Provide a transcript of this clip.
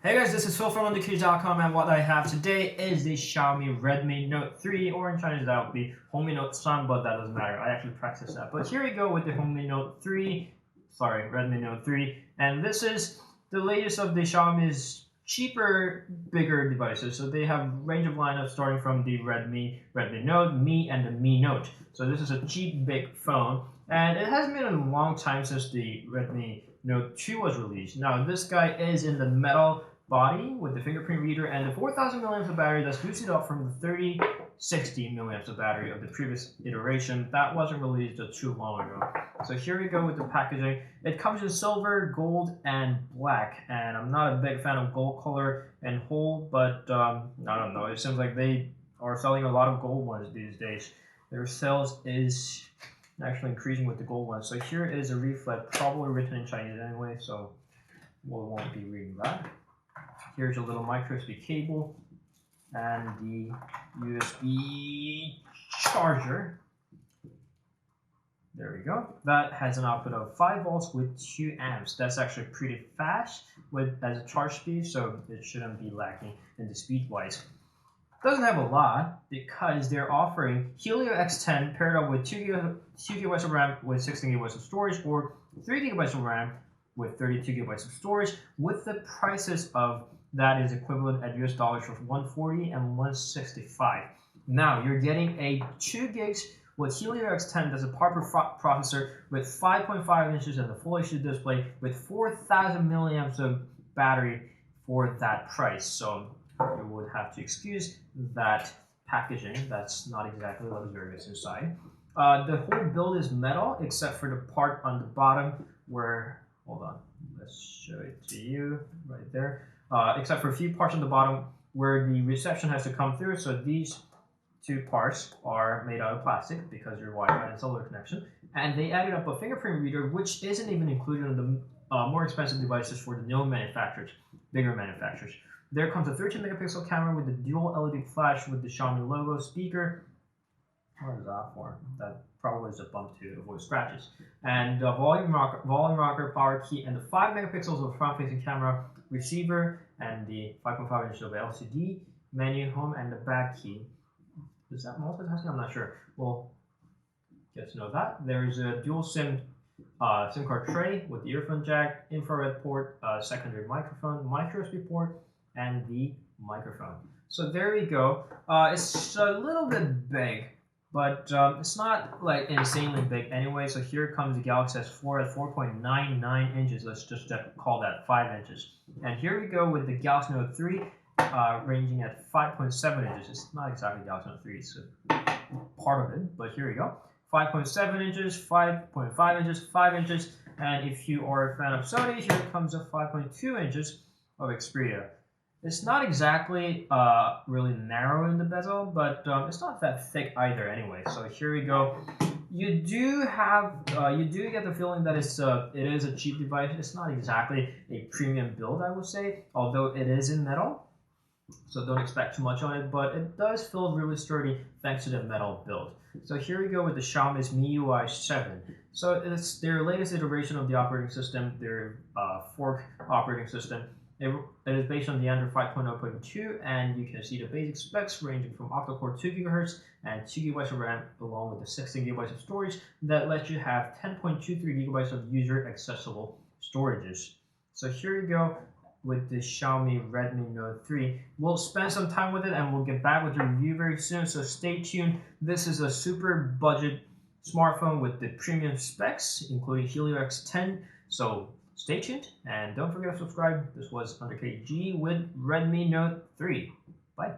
Hey guys, this is Phil from underKG.com, and what I have today is the Xiaomi Redmi Note 3, or in Chinese that would be Homie Note Sun, but that doesn't matter. I actually practiced that. But here we go with the Redmi Note 3, and this is the latest of the Xiaomi's cheaper, bigger devices. So they have range of lineup starting from the Redmi Note, Mi, and the Mi Note. So this is a cheap, big phone, and it hasn't been a long time since the Redmi Note 2 was released. Now this guy is in the metal body with the fingerprint reader and the 4000 milliamps of battery that's boosted up from the 3060 milliamps of battery of the previous iteration that wasn't released too long ago. So here we go with the packaging. It comes in silver, gold, and black, and I'm not a big fan of gold color and whole, but I don't know, it seems like they are selling a lot of gold ones these days. Their sales is actually increasing with the gold ones. So here is a leaflet, probably written in Chinese anyway, so we won't be reading that. Here's a little micro USB cable and the USB charger. There we go. That has an output of 5 volts with 2 amps. That's actually pretty fast as a charge speed, so it shouldn't be lacking in the speed wise. Doesn't have a lot because they're offering Helio X10 paired up with 2 GB of RAM with 16 GB of storage, or 3 GB of RAM with 32 GB of storage, with the prices of that is equivalent at US dollars of 140 and 165. Now you're getting a 2 gigs with Helio X10 that's a Parker processor with 5.5 inches and the Full HD display with 4000 milliamps of battery for that price. So you would have to excuse that packaging. That's not exactly luxurious inside. The whole build is metal except for the part on the bottom where, hold on, let's show it to you right there. Except for a few parts on the bottom where the reception has to come through. So these 2 parts are made out of plastic because they're Wi-Fi and cellular connection. And they added up a fingerprint reader, which isn't even included in the more expensive devices for the known manufacturers, bigger manufacturers. There comes a 13 megapixel camera with the dual LED flash with the Xiaomi logo, speaker. What is that for? That probably is a bump to avoid scratches. And volume rocker, power key, and the 5 megapixels of front-facing camera, receiver, and the 5.5 inch of LCD, menu, home, and the back key. Is that multitasking? I'm not sure. We'll get to know that. There's a dual SIM card tray with the earphone jack, infrared port, secondary microphone, micro USB port, and the microphone. So there we go. It's a little bit big, but it's not like insanely big anyway. So here comes the Galaxy S4 at 4.99 inches. Let's just call that 5 inches. And here we go with the Galaxy Note 3 ranging at 5.7 inches. It's not exactly Galaxy Note 3, it's a part of it, but here we go. 5.7 inches, 5.5 inches, 5 inches, and if you are a fan of Sony, here comes a 5.2 inches of Xperia. It's not exactly really narrow in the bezel, but it's not that thick either anyway. So here we go. You do get the feeling that it is a cheap device. It's not exactly a premium build, I would say, although it is in metal. So don't expect too much on it, but it does feel really sturdy thanks to the metal build. So here we go with the Xiaomi's MIUI 7. So it's their latest iteration of the operating system, their fork operating system. It is based on the Android 5.0.2, and you can see the basic specs ranging from octa-core 2 GHz and 2 GB of RAM, along with the 16 GB of storage that lets you have 10.23 GB of user-accessible storages. So here you go with the Xiaomi Redmi Note 3. We'll spend some time with it and we'll get back with the review very soon, so stay tuned. This is a super budget smartphone with the premium specs, including Helio X10. So stay tuned and don't forget to subscribe. This was underKG with Redmi Note 3. Bye.